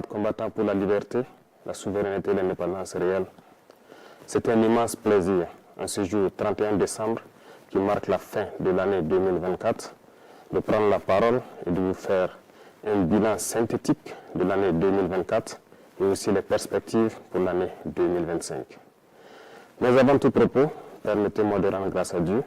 camarades combattants pour la liberté, la souveraineté et l'indépendance réelle, c'est un immense plaisir, en ce jour 31 décembre, qui marque la fin de l'année 2024, de prendre la parole et de vous faire un bilan synthétique de l'année 2024 et aussi les perspectives pour l'année 2025. Mais avant tout propos, permettez-moi de rendre grâce à Dieu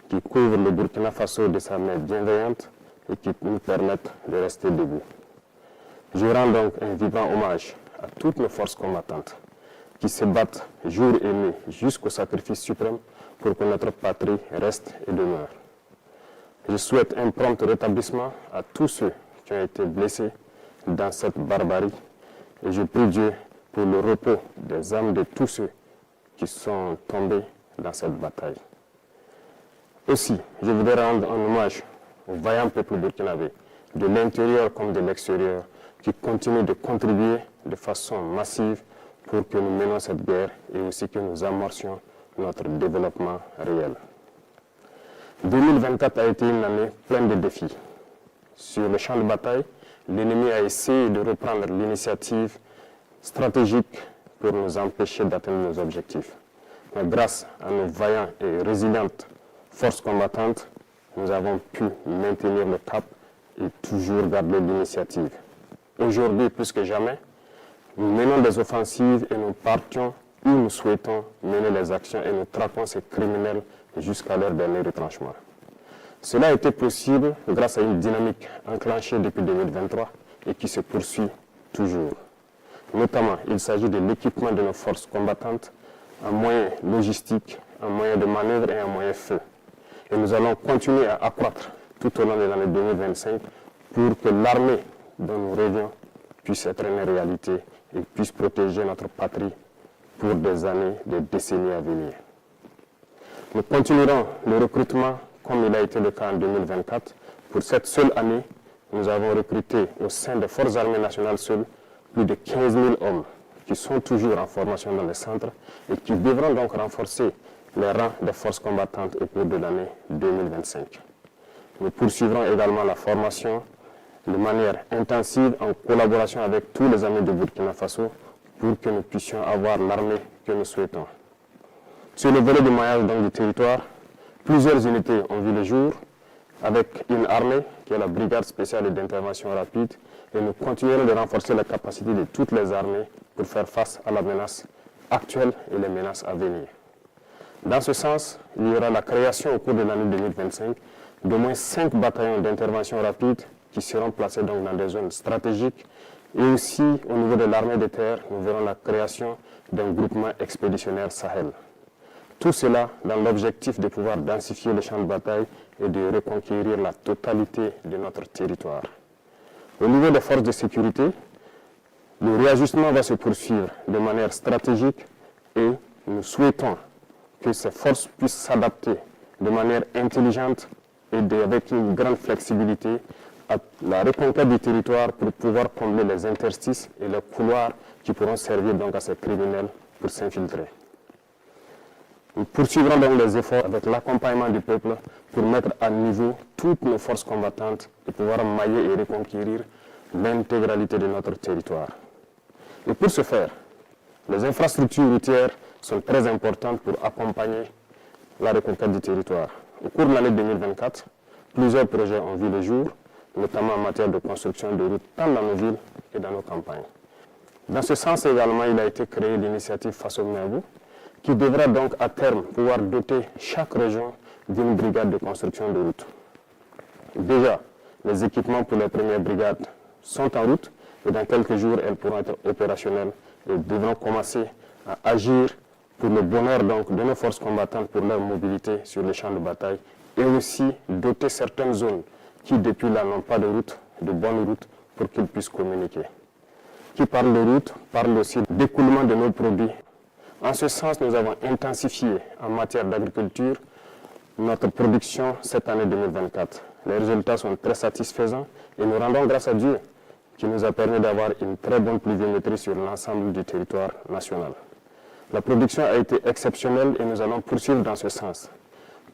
qui couvre le Burkina Faso de sa main bienveillante et qui nous permette de rester debout. Je rends donc un vibrant hommage à toutes nos forces combattantes qui se battent jour et nuit jusqu'au sacrifice suprême pour que notre patrie reste et demeure. Je souhaite un prompt rétablissement à tous ceux qui ont été blessés dans cette barbarie et je prie Dieu pour le repos des âmes de tous ceux qui sont tombés dans cette bataille. Aussi, je voudrais rendre un hommage au vaillant peuple burkinabé, de l'intérieur comme de l'extérieur, qui continue de contribuer de façon massive pour que nous menions cette guerre et aussi que nous amorcions notre développement réel. 2024 a été une année pleine de défis. Sur le champ de bataille, l'ennemi a essayé de reprendre l'initiative stratégique pour nous empêcher d'atteindre nos objectifs. Mais grâce à nos vaillants et résilientes forces combattantes, nous avons pu maintenir le cap et toujours garder l'initiative. Aujourd'hui, plus que jamais, nous menons des offensives et nous partions où nous souhaitons mener les actions et nous traquons ces criminels jusqu'à leur dernier retranchement. Cela a été possible grâce à une dynamique enclenchée depuis 2023 et qui se poursuit toujours. Notamment, il s'agit de l'équipement de nos forces combattantes en moyens logistiques, en moyens de manœuvre et en moyens feu. Et nous allons continuer à accroître tout au long de l'année 2025 pour que l'armée dont nous rêvions puisse être une réalité et puisse protéger notre patrie pour des années, des décennies à venir. Nous continuerons le recrutement comme il a été le cas en 2024. Pour cette seule année, nous avons recruté au sein des Forces armées nationales seules plus de 15 000 hommes qui sont toujours en formation dans les centres et qui devront donc renforcer les rangs des forces combattantes au cours de l'année 2025. Nous poursuivrons également la formation de manière intensive en collaboration avec tous les amis de Burkina Faso pour que nous puissions avoir l'armée que nous souhaitons. Sur le volet du maillage du territoire, plusieurs unités ont vu le jour avec une armée qui est la Brigade spéciale d'intervention rapide et nous continuerons de renforcer la capacité de toutes les armées pour faire face à la menace actuelle et les menaces à venir. Dans ce sens, il y aura la création au cours de l'année 2025 d'au moins 5 bataillons d'intervention rapide qui seront placés donc dans des zones stratégiques et aussi au niveau de l'armée de terre, nous verrons la création d'un groupement expéditionnaire Sahel. Tout cela dans l'objectif de pouvoir densifier le champ de bataille et de reconquérir la totalité de notre territoire. Au niveau des forces de sécurité, le réajustement va se poursuivre de manière stratégique et nous souhaitons que ces forces puissent s'adapter de manière intelligente et avec une grande flexibilité à la reconquête du territoire pour pouvoir combler les interstices et les couloirs qui pourront servir donc à ces criminels pour s'infiltrer. Nous poursuivrons donc les efforts avec l'accompagnement du peuple pour mettre à niveau toutes nos forces combattantes et pouvoir mailler et reconquérir l'intégralité de notre territoire. Et pour ce faire, les infrastructures routières sont très importantes pour accompagner la reconquête du territoire. Au cours de l'année 2024, plusieurs projets ont vu le jour, notamment en matière de construction de routes tant dans nos villes que dans nos campagnes. Dans ce sens également, il a été créé l'initiative Faso Mabou, qui devra donc à terme pouvoir doter chaque région d'une brigade de construction de routes. Déjà, les équipements pour les premières brigades sont en route et dans quelques jours, elles pourront être opérationnelles et devront commencer à agir pour le bonheur donc de nos forces combattantes pour leur mobilité sur les champs de bataille et aussi doter certaines zones qui depuis là n'ont pas de route, de bonnes routes pour qu'ils puissent communiquer. Qui parle de route, parle aussi d'écoulement de nos produits. En ce sens, nous avons intensifié en matière d'agriculture notre production cette année 2024. Les résultats sont très satisfaisants et nous rendons grâce à Dieu qui nous a permis d'avoir une très bonne pluviométrie sur l'ensemble du territoire national. La production a été exceptionnelle et nous allons poursuivre dans ce sens.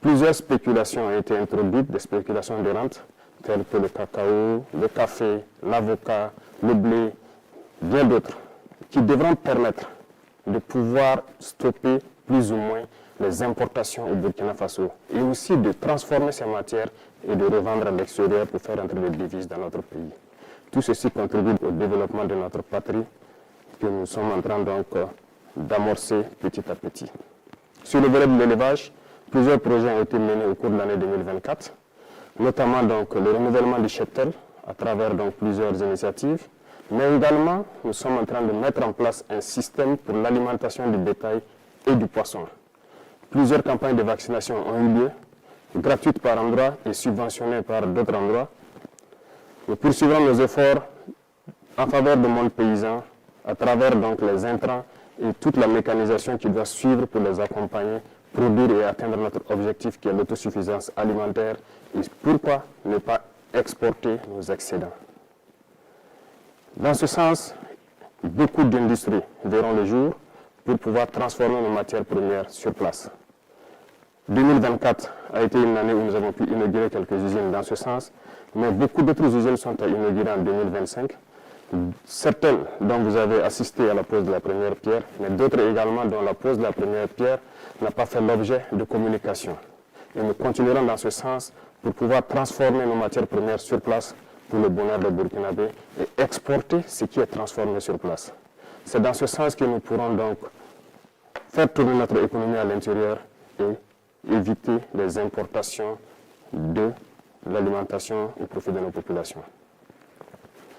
Plusieurs spéculations ont été introduites, des spéculations de rente, telles que le cacao, le café, l'avocat, le blé, d'autres qui devront permettre de pouvoir stopper plus ou moins les importations au Burkina Faso et aussi de transformer ces matières et de revendre à l'extérieur pour faire entrer des devises dans notre pays. Tout ceci contribue au développement de notre patrie que nous sommes en train donc d'amorcer petit à petit. Sur le volet de l'élevage, plusieurs projets ont été menés au cours de l'année 2024, notamment donc le renouvellement du cheptel à travers donc plusieurs initiatives, mais également nous sommes en train de mettre en place un système pour l'alimentation du bétail et du poisson. Plusieurs campagnes de vaccination ont eu lieu, gratuites par endroits et subventionnées par d'autres endroits. Nous poursuivrons nos efforts en faveur du monde paysan à travers donc les intrants et toute la mécanisation qui doit suivre pour les accompagner, produire et atteindre notre objectif qui est l'autosuffisance alimentaire et pourquoi ne pas exporter nos excédents. Dans ce sens, beaucoup d'industries verront le jour pour pouvoir transformer nos matières premières sur place. 2024 a été une année où nous avons pu inaugurer quelques usines dans ce sens, mais beaucoup d'autres usines sont à inaugurer en 2025. Certaines dont vous avez assisté à la pose de la première pierre, mais d'autres également dont la pose de la première pierre n'a pas fait l'objet de communication. Et nous continuerons dans ce sens pour pouvoir transformer nos matières premières sur place pour le bonheur des Burkinabés et exporter ce qui est transformé sur place. C'est dans ce sens que nous pourrons donc faire tourner notre économie à l'intérieur et éviter les importations de l'alimentation au profit de nos populations.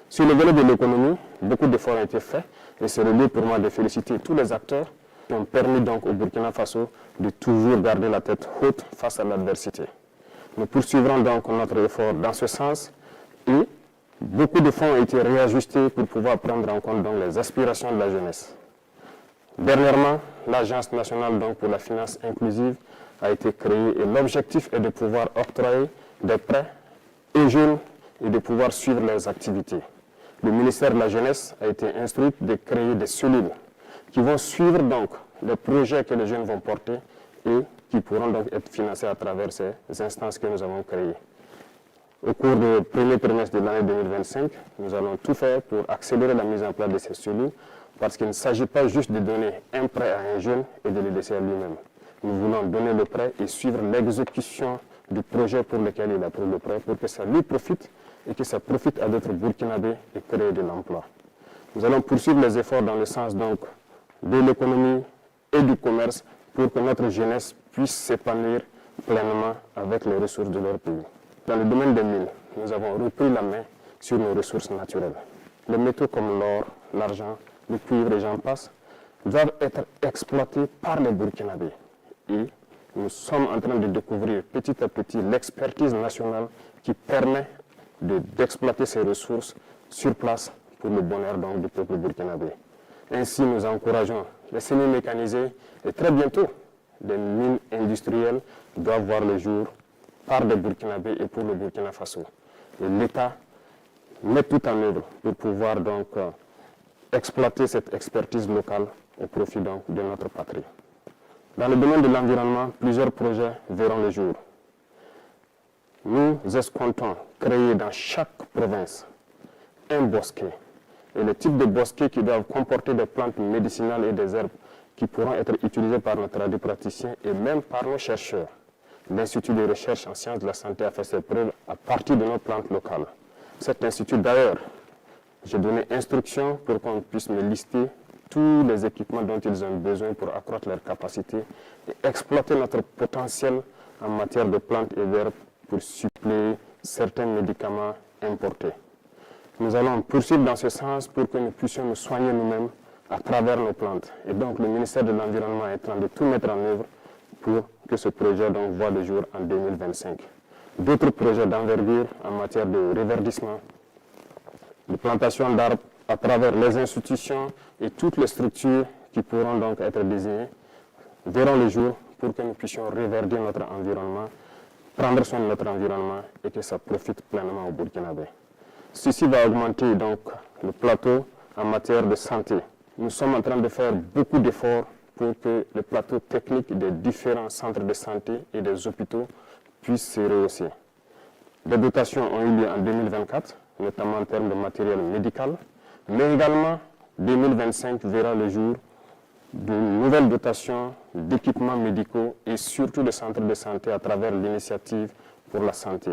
Sur le volet de l'économie, beaucoup d'efforts ont été faits et c'est le lieu pour moi de féliciter tous les acteurs qui ont permis donc au Burkina Faso de toujours garder la tête haute face à l'adversité. Nous poursuivrons donc notre effort dans ce sens et beaucoup de fonds ont été réajustés pour pouvoir prendre en compte donc les aspirations de la jeunesse. Dernièrement, l'Agence nationale donc pour la finance inclusive a été créée et l'objectif est de pouvoir octroyer des prêts aux jeunes et de pouvoir suivre leurs activités. Le ministère de la Jeunesse a été instruit de créer des cellules qui vont suivre donc les projets que les jeunes vont porter et qui pourront donc être financés à travers ces instances que nous avons créées. Au cours du premier trimestre de l'année 2025, nous allons tout faire pour accélérer la mise en place de ces cellules parce qu'il ne s'agit pas juste de donner un prêt à un jeune et de le laisser à lui-même. Nous voulons donner le prêt et suivre l'exécution du projet pour lequel il a pris le prêt pour que ça lui profite et que ça profite à d'autres Burkinabés et créer de l'emploi. Nous allons poursuivre les efforts dans le sens donc de l'économie et du commerce pour que notre jeunesse puisse s'épanouir pleinement avec les ressources de leur pays. Dans le domaine des mines, nous avons repris la main sur nos ressources naturelles. Les métaux comme l'or, l'argent, le cuivre et j'en passe doivent être exploités par les Burkinabés. Et nous sommes en train de découvrir petit à petit l'expertise nationale qui permet d'exploiter ces ressources sur place pour le bonheur donc, du peuple burkinabé. Ainsi, nous encourageons les semi-mécanisés et très bientôt, des mines industrielles doivent voir le jour par des Burkinabés et pour le Burkina Faso. Et l'État met tout en œuvre pour pouvoir donc exploiter cette expertise locale au profit donc, de notre patrie. Dans le domaine de l'environnement, plusieurs projets verront le jour. Nous escomptons créer dans chaque province un bosquet. Et le type de bosquet qui doivent comporter des plantes médicinales et des herbes qui pourront être utilisées par nos radiopraticiens et même par nos chercheurs. L'Institut de recherche en sciences de la santé a fait ses preuves à partir de nos plantes locales. Cet institut d'ailleurs, j'ai donné instruction pour qu'on puisse me lister tous les équipements dont ils ont besoin pour accroître leur capacité et exploiter notre potentiel en matière de plantes et d'herbes pour suppléer certains médicaments importés. Nous allons poursuivre dans ce sens pour que nous puissions nous soigner nous-mêmes à travers nos plantes. Et donc le ministère de l'Environnement est en train de tout mettre en œuvre pour que ce projet donc voit le jour en 2025. D'autres projets d'envergure en matière de reverdissement, de plantation d'arbres à travers les institutions et toutes les structures qui pourront donc être désignées verront le jour pour que nous puissions reverdir notre environnement, prendre soin de notre environnement et que ça profite pleinement au Burkinabé. Ceci va augmenter donc le plateau en matière de santé. Nous sommes en train de faire beaucoup d'efforts pour que le plateau technique des différents centres de santé et des hôpitaux puisse se rehausser. Les dotations ont eu lieu en 2024, notamment en termes de matériel médical, mais également 2025 verra le jour de nouvelles dotations d'équipements médicaux et surtout de centres de santé à travers l'initiative pour la santé.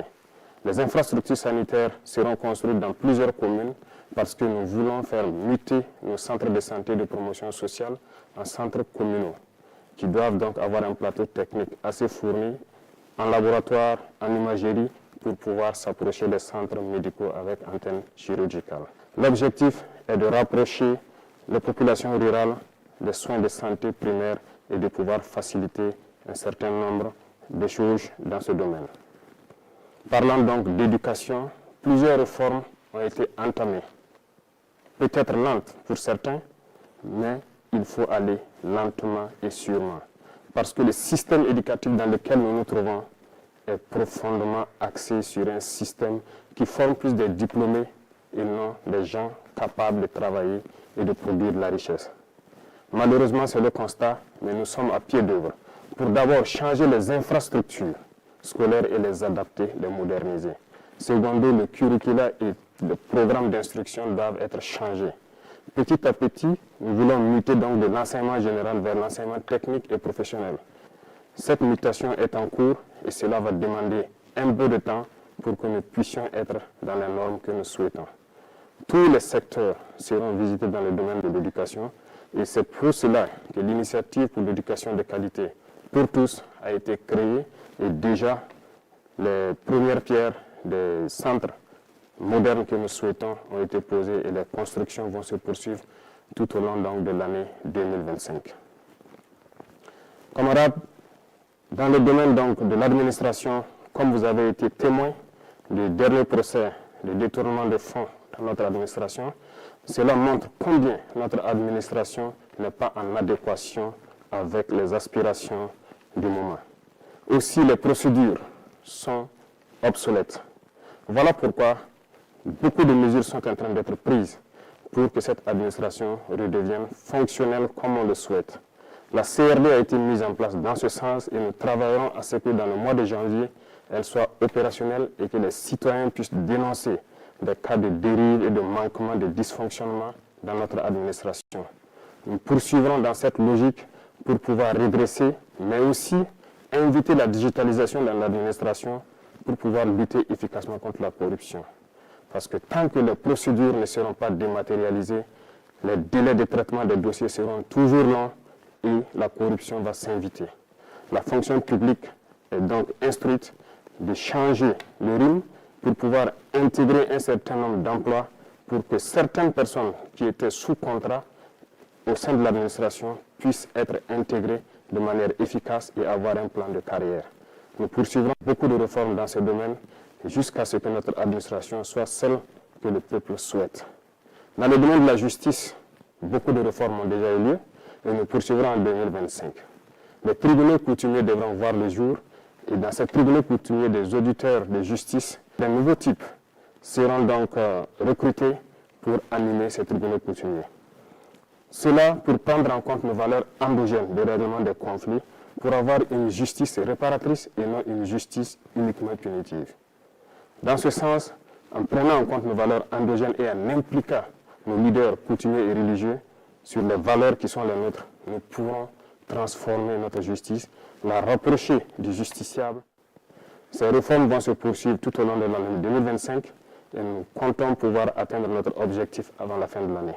Les infrastructures sanitaires seront construites dans plusieurs communes parce que nous voulons faire muter nos centres de santé de promotion sociale en centres communaux qui doivent donc avoir un plateau technique assez fourni en laboratoire, en imagerie pour pouvoir s'approcher des centres médicaux avec antenne chirurgicale. L'objectif est de rapprocher les populations rurales des soins de santé primaires et de pouvoir faciliter un certain nombre de choses dans ce domaine. Parlant donc d'éducation, plusieurs réformes ont été entamées. Peut-être lentes pour certains, mais il faut aller lentement et sûrement. Parce que le système éducatif dans lequel nous nous trouvons est profondément axé sur un système qui forme plus des diplômés et non des gens capables de travailler et de produire de la richesse. Malheureusement, c'est le constat, mais nous sommes à pied d'œuvre pour d'abord changer les infrastructures scolaires et les adapter, les moderniser. Secondo, le curricula et le programme d'instruction doivent être changés. Petit à petit, nous voulons muter donc de l'enseignement général vers l'enseignement technique et professionnel. Cette mutation est en cours et cela va demander un peu de temps pour que nous puissions être dans les normes que nous souhaitons. Tous les secteurs seront visités dans le domaine de l'éducation et c'est pour cela que l'initiative pour l'éducation de qualité pour tous a été créée et déjà les premières pierres des centres modernes que nous souhaitons ont été posées et les constructions vont se poursuivre tout au long donc, de l'année 2025. Camarades, dans le domaine donc, de l'administration, comme vous avez été témoin du dernier procès de détournement de fonds dans notre administration, cela montre combien notre administration n'est pas en adéquation avec les aspirations du moment. Aussi, les procédures sont obsolètes. Voilà pourquoi beaucoup de mesures sont en train d'être prises pour que cette administration redevienne fonctionnelle comme on le souhaite. La CRD a été mise en place dans ce sens et nous travaillerons à ce que dans le mois de janvier, elle soit opérationnelle et que les citoyens puissent dénoncer des cas de dérive et de manquement, de dysfonctionnement dans notre administration. Nous poursuivrons dans cette logique pour pouvoir redresser, mais aussi inviter la digitalisation dans l'administration pour pouvoir lutter efficacement contre la corruption. Parce que tant que les procédures ne seront pas dématérialisées, les délais de traitement des dossiers seront toujours longs et la corruption va s'inviter. La fonction publique est donc instruite de changer le rythme pour pouvoir intégrer un certain nombre d'emplois pour que certaines personnes qui étaient sous contrat au sein de l'administration puissent être intégrées de manière efficace et avoir un plan de carrière. Nous poursuivrons beaucoup de réformes dans ce domaine jusqu'à ce que notre administration soit celle que le peuple souhaite. Dans le domaine de la justice, beaucoup de réformes ont déjà eu lieu et nous poursuivrons en 2025. Les tribunaux coutumiers devront voir le jour et dans ces tribunaux coutumiers, des auditeurs de justice d'un nouveau type seront donc recrutés pour animer ces tribunaux coutumiers. Cela pour prendre en compte nos valeurs endogènes de règlement des conflits pour avoir une justice réparatrice et non une justice uniquement punitive. Dans ce sens, en prenant en compte nos valeurs endogènes et en impliquant nos leaders coutumiers et religieux sur les valeurs qui sont les nôtres, nous pourrons transformer notre justice, la rapprocher du justiciable. Ces réformes vont se poursuivre tout au long de l'année 2025 et nous comptons pouvoir atteindre notre objectif avant la fin de l'année.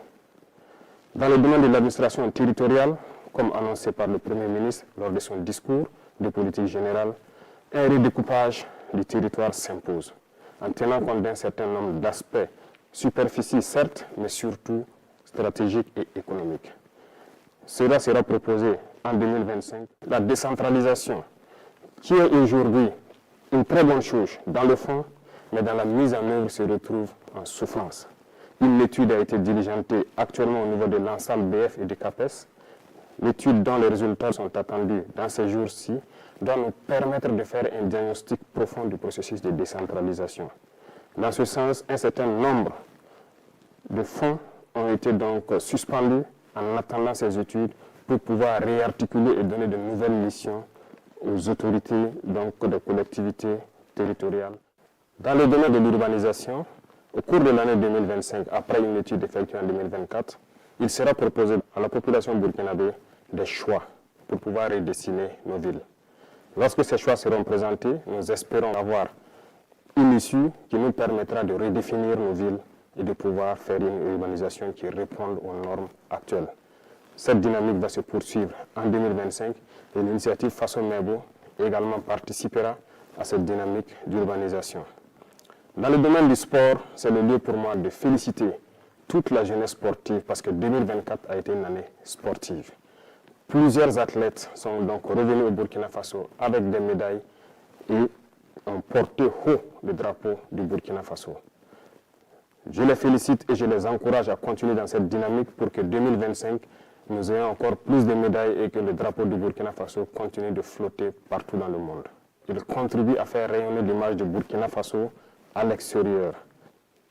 Dans le domaine de l'administration territoriale, comme annoncé par le Premier ministre lors de son discours de politique générale, un redécoupage du territoire s'impose, en tenant compte d'un certain nombre d'aspects, superficie certes, mais surtout stratégiques et économiques. Cela sera proposé en 2025. La décentralisation, qui est aujourd'hui une très bonne chose dans le fond, mais dans la mise en œuvre se retrouve en souffrance. Une étude a été diligentée actuellement au niveau de l'ANSAL BF et du CAPES. L'étude dont les résultats sont attendus dans ces jours-ci doit nous permettre de faire un diagnostic profond du processus de décentralisation. Dans ce sens, un certain nombre de fonds ont été donc suspendus en attendant ces études pour pouvoir réarticuler et donner de nouvelles missions aux autorités donc des collectivités territoriales. Dans le domaine de l'urbanisation, au cours de l'année 2025, après une étude effectuée en 2024, il sera proposé à la population burkinabé des choix pour pouvoir redessiner nos villes. Lorsque ces choix seront présentés, nous espérons avoir une issue qui nous permettra de redéfinir nos villes et de pouvoir faire une urbanisation qui réponde aux normes actuelles. Cette dynamique va se poursuivre en 2025 et l'initiative Faso Mebo également participera à cette dynamique d'urbanisation. Dans le domaine du sport, c'est le lieu pour moi de féliciter toute la jeunesse sportive parce que 2024 a été une année sportive. Plusieurs athlètes sont donc revenus au Burkina Faso avec des médailles et ont porté haut le drapeau du Burkina Faso. Je les félicite et je les encourage à continuer dans cette dynamique pour que 2025, nous ayons encore plus de médailles et que le drapeau du Burkina Faso continue de flotter partout dans le monde. Il contribue à faire rayonner l'image du Burkina Faso à l'extérieur.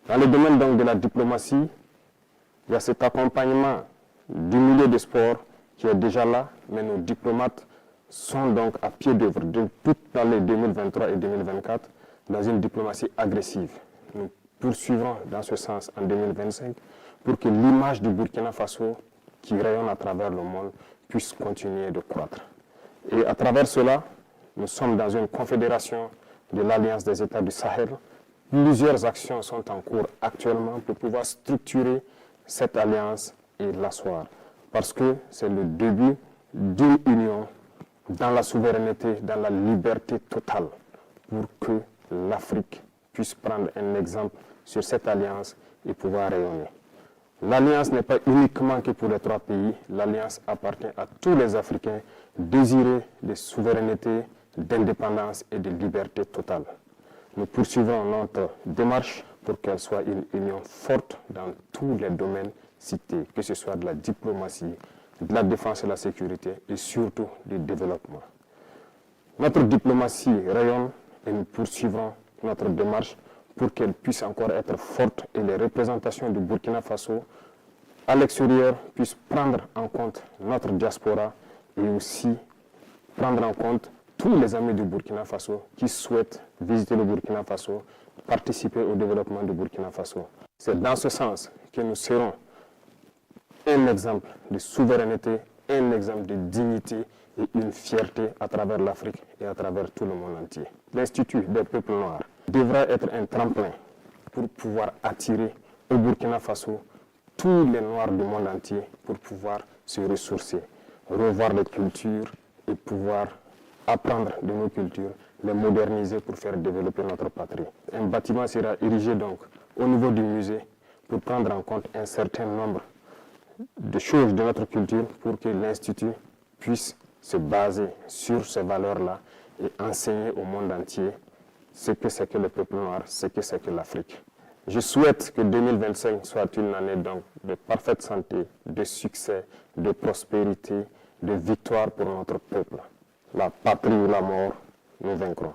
Dans le domaine donc de la diplomatie, il y a cet accompagnement du milieu du sport qui est déjà là, mais nos diplomates sont donc à pied d'œuvre depuis l'année 2023 et 2024 dans une diplomatie agressive. Nous poursuivrons dans ce sens en 2025 pour que l'image du Burkina Faso qui rayonne à travers le monde puisse continuer de croître. Et à travers cela, nous sommes dans une confédération de l'Alliance des États du Sahel. Plusieurs actions sont en cours actuellement pour pouvoir structurer cette alliance et l'asseoir. Parce que c'est le début d'une union dans la souveraineté, dans la liberté totale, pour que l'Afrique puisse prendre un exemple sur cette alliance et pouvoir rayonner. L'alliance n'est pas uniquement que pour les 3 pays, l'alliance appartient à tous les Africains désireux de souveraineté, d'indépendance et de liberté totale. Nous poursuivrons notre démarche pour qu'elle soit une union forte dans tous les domaines cités, que ce soit de la diplomatie, de la défense et la sécurité et surtout du développement. Notre diplomatie rayonne et nous poursuivrons notre démarche pour qu'elle puisse encore être forte et les représentations du Burkina Faso à l'extérieur puissent prendre en compte notre diaspora et aussi prendre en compte tous les amis du Burkina Faso qui souhaitent visiter le Burkina Faso, participer au développement du Burkina Faso. C'est dans ce sens que nous serons un exemple de souveraineté, un exemple de dignité et une fierté à travers l'Afrique et à travers tout le monde entier. L'Institut des peuples noirs devra être un tremplin pour pouvoir attirer au Burkina Faso tous les Noirs du monde entier pour pouvoir se ressourcer, revoir les cultures et pouvoir apprendre de nos cultures, les moderniser pour faire développer notre patrie. Un bâtiment sera érigé donc au niveau du musée pour prendre en compte un certain nombre de choses de notre culture pour que l'Institut puisse se baser sur ces valeurs-là et enseigner au monde entier ce que c'est que le peuple noir, ce que c'est que l'Afrique. Je souhaite que 2025 soit une année donc de parfaite santé, de succès, de prospérité, de victoire pour notre peuple. La patrie ou la mort, nous vaincrons.